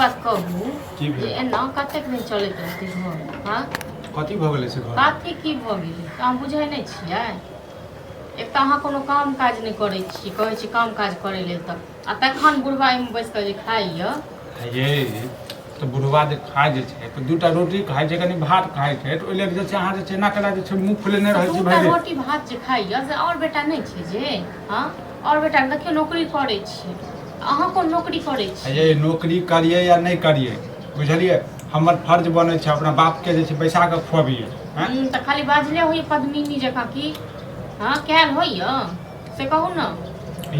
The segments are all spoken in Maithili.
बात कहू जे एना कतेक दिन चलैत रहतै घर हाँ कथी भ गेलै से घर कथी की भऽ गेलै अहाँ बुझै नहि छियै एक तऽ अहाँ कोनो काम काज नहि करै छी कहै छी काम काज करै लेल तऽ आ तखन बुढ़बा एहिमे बैस कऽ जे खाइए ये तो बुढ़वा जे खाइ जे छै तो दूटा रोटी खाइ छै कनी भात खाइ छै तो ओइ लेल जे छै अहाँ जे छै एना केला जे छै मुंह फुलेने रहै छै दूटा रोटी भात जे खाइए से और बेटा नहि छै जे हाँ और बेटा देखियौ नौकरी करै छी अहाँ कोन नौकरी करै छी ये नौकरी करिए या नहीं करिए बुझलिए हमर फर्ज बनै छै अपना बाप के जे छै बैसा के खुआबिए तऽ खाली बाजले होइए पद्मिनी जकाँ की हाँ कैल होइए से कहू ने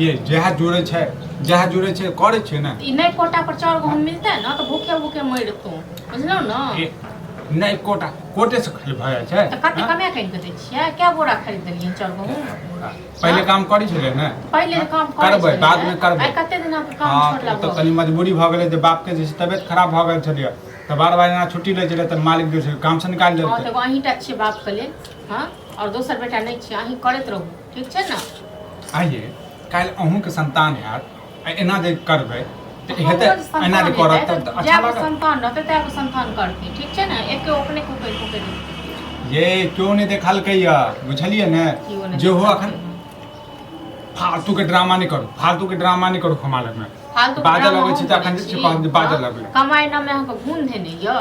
ये जहाँ जुड़े छै करे छै ना ई नहीं कोटा पर चाउर गहूँ मिलतै ना तो भूखे भूखे मरतौ बुझलौ ना नहीं कोटे से खाली भऽ जाइ छै तऽ कते कमे कहि दै छियै क्या बोरा खरीद देलियै चाउर गहूँ पहले काम करै छलै ने पहले काम करबै बाद में करबै आइ कते दिन के काम छोड़ला तो कनी मजबूरी भऽ गेलै जे बाप के जे तबियत खराब भऽ गेल छलियै तऽ बार एना छुट्टी लै छलै तऽ मालिक जे छै काम से निकालि देलकै तऽ अहींटा छियै बाप के लेल हाँ और दोसर बेटा नहीं छियै अहीं करैत रहू ठीक छै ना आइए काल्हि अहूँ के संतान हैत एना जे करबै तऽ हेतै एना जे करत तऽ अच्छा लागत संतान रहतै तऽ संतान करतै ठीक छै ना एके अपने कुकर ये क्यों नहीं देखलकै या बुझलिए ने जे हो अखन फालतू के ड्रामा नहीं करू हमारे में बाजा लगै छै तऽ अखन जे कहब जे बाजा लगलै कमाई ना में अहाँके गुण देने य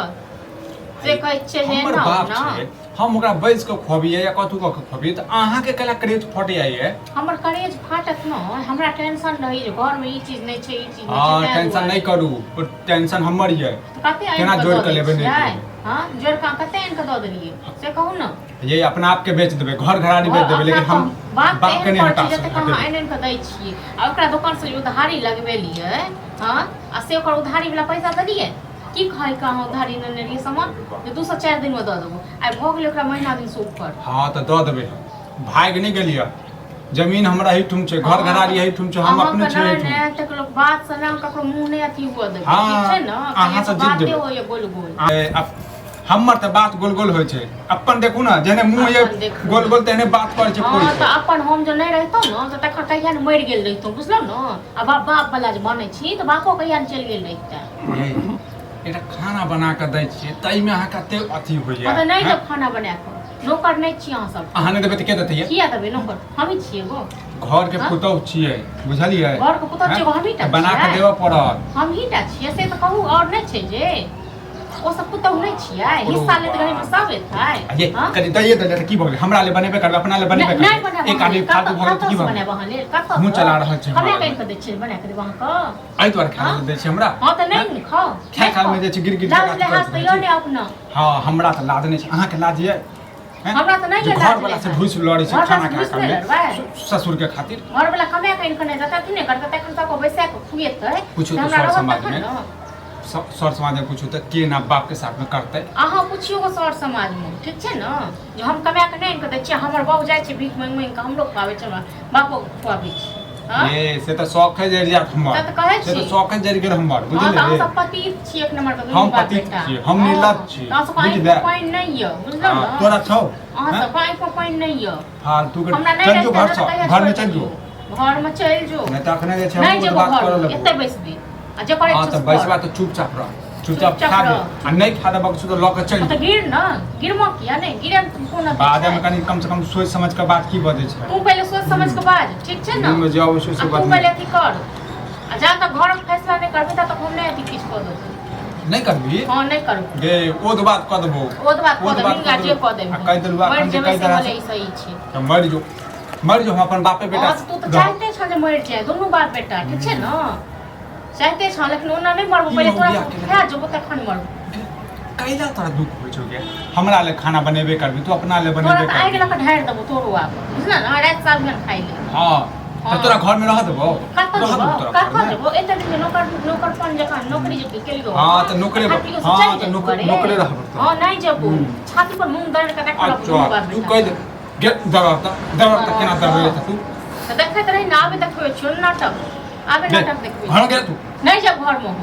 से कहै छै जे हमर बाप छै हम ओकरा बैस के खुआबिए या कथु क खुआबिए तऽ अहाँ के कला करेज फट जाइए हमर करेज फाटत न हमरा टेंशन रही जे घर में ई चीज नहीं छै ई चीज नहीं हां टेंशन नहीं करू ओ टेंशन हमर ये कते केना जोड़ के लेबे नहीं हां जोड़ के कते आन के द देलिए से कहू न ये अपना आप के बेच देबे घर घराड़ी बेच देबे लेकिन हम बाप के नहीं हटा सकते कहां आन के दै छियै आ ओकरा दुकान से उधारी लगबेलिए हां आ से ओकर उधारी वाला पैसा देलिए की खाई कहाँ उधारी लेने रहिए सामान जे 204 दिन में दऽ देबो आइ भऽ गेलै ओकरा महीना दिन से ऊपर हां तऽ दऽ देबै भाग नहीं गेलिए जमीन हमरा ही ठुम छै घर घराड़ी ही ठुम छै हम अपने छै नहीं तक लोग बात से ना ककरो मुंह नहीं अथी हुआ दे ठीक छै ना अहाँ से जिद देबै होय गोल गोल हमर तऽ बात गोल गोल होइ छै अपन देखू ना जेने मुंह ये गोल गोल तेने बात कर छै कोई तऽ अपन हम जो नहीं रहतो न तऽ तखन कहिया न मर गेल रहितो बुझलौ न आ बाप वाला जे बनै छी तऽ बापो कहिया न चल गेल रहिता एटा खाना बना के दै छियै तै में अहाँ कते अथी होइए तऽ नहीं देब खाना बना के नौकर नहीं छी अहाँ सब अहाँ नहीं देबै तऽ के देतै किया देबै नौकर हम ही छियै गो घर के पुतौह छियै बुझलियै घर के पुतौह छियै हम ही टा बना के देबऽ पड़त हम ही टा छियै से तऽ कहू और नहीं छै जे ओ सब पुतौह नहीं छियै हिस्सा लेत घरे में सब एतै ये कनी दैये देले त की भ गेलै हमरा ले बनेबे करबे अपना ले बनेबे करबे एक आदमी फालतू भऽ गेल की भ बनेबे अहाँ ले कत मुंह चला रहल छै हमे कहि के दै छियै बना के देब अहाँ के आई तोर खा दै छै हमरा हां त नहीं खाओ खा में जे छै गिर गिर लाज ले हाथ तैयो ने अपना हां हमरा त लाज नहीं छै अहाँ के लाज ये हमरा त नहीं लाज घर वाला से घुस लड़ै छै खाना खा के ससुर के खातिर घर वाला कमे कहि के नहीं देता कि नहीं करता तखन तक बैसा के खुएतै कुछ तो सर समाज में सर समाज में पूछो तो के ना बाप के साथ में करते अहाँ पूछियो गो सर समाज में ठीक छै ना जे हम कमा के नहीं के दै छियै हमर बाबू जाइ छै भीख मांग मांग के हमरो खुआबै छै बापो खुआबै छै ये से त शौक है जरि जात हमर से त कहै छी से त शौक है जरि गेल हमर बुझलिए हां सब पति छी एक नंबर के हम पति छी हम निर्लज छी बुझि दे पाइन नहीं य बुझलौ ना तोरा छौ अहाँ सब पाइन नहीं य फालतू के चल जो घर में चल जो घर में चल जो नहीं त अखने जे छै हम बात कर ले एते बैस दे आ जे करे हां त बैसबा त चुपचाप रह चुपचाप खा दे आ नहीं खा दे बक्सु तो ल के चल त गिर ना गिरमो किया नहीं गिरम तुम कोन बाद में कनी कम से कम सोच समझ के बात की बजे छै तू पहले सोच समझ के बात ठीक छै ना में जाओ सोच के बात तू पहले अथी कर आ जा त घर में फैसला नहीं करबे त हम नहीं अथी किछ कर दो नहीं करबी हां नहीं करबो गे ओद बात क देबो ओद बात क देबो का जे क देबो कह देलु अपन जे कह दे सही छै त मर जो हम अपन बापे बेटा तू त चाहते छ जे मर जाए दोनों बाप बेटा ठीक छै ना चाहते छ लेकिन ओना नहीं मरबो पहले तोरा खा जबो तखन मरबो कैला तोरा दुख होइ छौ गे हमरा ले खाना बनेबे करबी तू अपना ले बनेबे कर आइ गेला के ढार देबो तोरो आप बुझना ना रात साल में खाइ ले हां त तोरा घर में रह देबो का देबो एते दिन नौकर पन जका नौकरी जे केलियो हां त नौकरी रहबो हां नहीं जबो छाती पर मुंह दर्द का देखला तू कह दे गे दरता केना दरबे त तू त देखत रही ना आबे देखबे छोड़ नाटक आबे नाटक देखबे घर गे तू नहीं जब घर में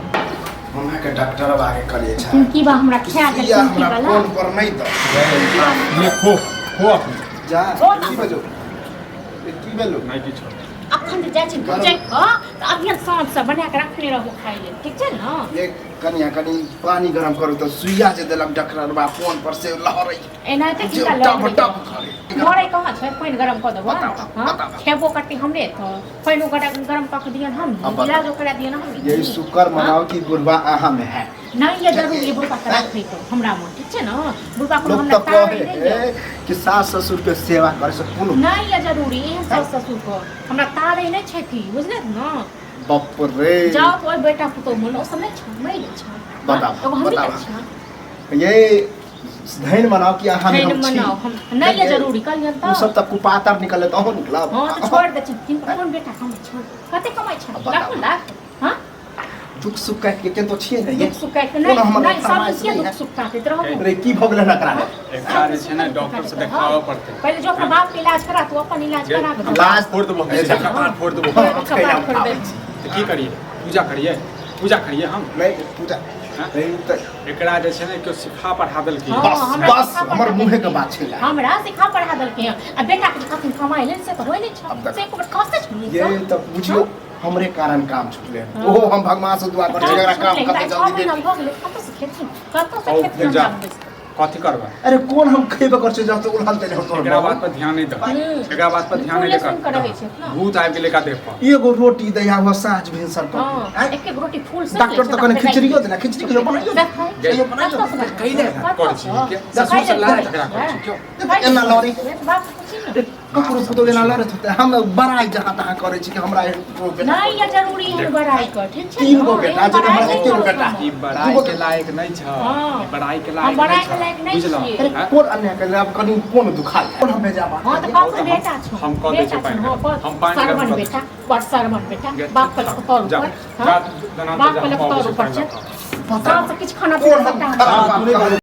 हमरा के डॉक्टर अब आगे करिए छै की बा हमरा खा के की हमरा फोन पर नहीं द ये खो जा की बजो की बेलो नहीं की छोड़ अखन जे जाइ छै बुझै क त अभियन साँझ से बना के रखने रहबो खाइ ले ठीक छै ना एक कनिया कनी पानी गरम करू तो सुइया जे देलक डॉक्टरबा फोन पर से लहरै एनाहिते जे किनका टप लग टप करे मरै कहाँ छै पानि गरम कऽ देबो बताउ, हाँ बताउ। खेबो कट्टी हमरे तो पानि गरम कऽ के दियन हम अब बताउ। इलाज करा दियन हम यही शुक्र मनाओ कि बुढ़वा अहाँ में है नहीं ये जरूरी बुढ़बा के राखै तो हमरा में ठीक छै न बुढ़बा को लोग हमरा तो तारै कहे नहीं है कि सास ससुर के सेवा करे से कोनो नहीं ये जरूरी एहन सास ससुर को हमरा तारै नहीं छै थी बुझले न बाप रे जाओ तो ओइ बेटा पुतो मन ओ समय छ मरि छ बताउ, एगो हमरे बताउ। छ ये धैन मनाओ कि अहाँ में धैन हम छी मनाओ, हम- नहीं ये जरूरी, कल तू सब तक कुपातर निकले तो निकलब हाँ तो छोड़ दे चिंता कौन बेटा कमाई छोड़ कते कमाई छ बताउ। लाख लाख हां दुख सुख कह के तो छिए नहीं दुख सुख काट के कोनो नहीं हमर नहीं सब फरमाइश के नहीं दुख है। सुख काटते रहो रे की भोगले न करा एकरा जे छै ने डॉक्टर से देखाबऽ पड़तै पहले जो अपना बाप के इलाज करा तू अपन इलाज करा के लाज फोड़ देबो ए, जका पार फोड़ देबो कपार फोड़ दे तो की करिए पूजा करिए हम नहीं पूजा हाँ? नहीं तो एकरा जे छै ने केओ सिखा पढ़ा देलकै हाँ, बस हमरा बस सिखा हमर पढ़ा मुँहे के देलकै। बात छै हमरा सिखा पढ़ा देलकै हैं आ बेटा के कखन कमाई लेन से तो होय नहीं अब छ देख। से एको बार कष्ट छ ये तो बुझियो हमरे कारण काम छुटले ओहो हम भगवान से दुआ करै छी एकरा काम कते जल्दी दे कत से खेती कत से औ खेती जा कथी करबा अरे कौन हम खेबे कर छै जब तो उलहल देले हो एकरा बात पर ध्यान नहीं दे एकरा बात पर ध्यान नहीं दे सुन कर रहै छै ना भूत आबि गेलै का देह पर एगो रोटी दैया हुआ साँझ भिनसर हां पर एक एक रोटी फूल से डॉक्टर तो कने खिचड़ियो देना खिचड़ी के बनाइयो कहियो कहिले कर छी के ससुर से लड़ाई झगड़ा कर छी क्यों एना लड़ी बात पूछी ना ककरो से तो देना लड़त होते हम बड़ाई जहां तहां करे छी कि हमरा एगो बेटा नहीं ये जरूरी है बड़ाई कर ठीक छै तीन गो बेटा जे हमरा एके गो बेटा ई बड़ाई के लायक नहीं छ हाँ। ई बड़ाई के हम बड़ाई के लायक लायक नहीं बुझलौ छियै। अरे हाँ? कौन अन्य के अब कनी कौन दुखाई कौन हम भेजा बात हां तो बाप के बेटा छ हम कह दै छी पानी हम पानी सरवन गरम बेटा बड़ सरवन बेटा बाप के तौर जा ऊपर जा हाँ? बाप के तौर ऊपर छ पता से किछ खाना पीना कौन हम सकता है खराब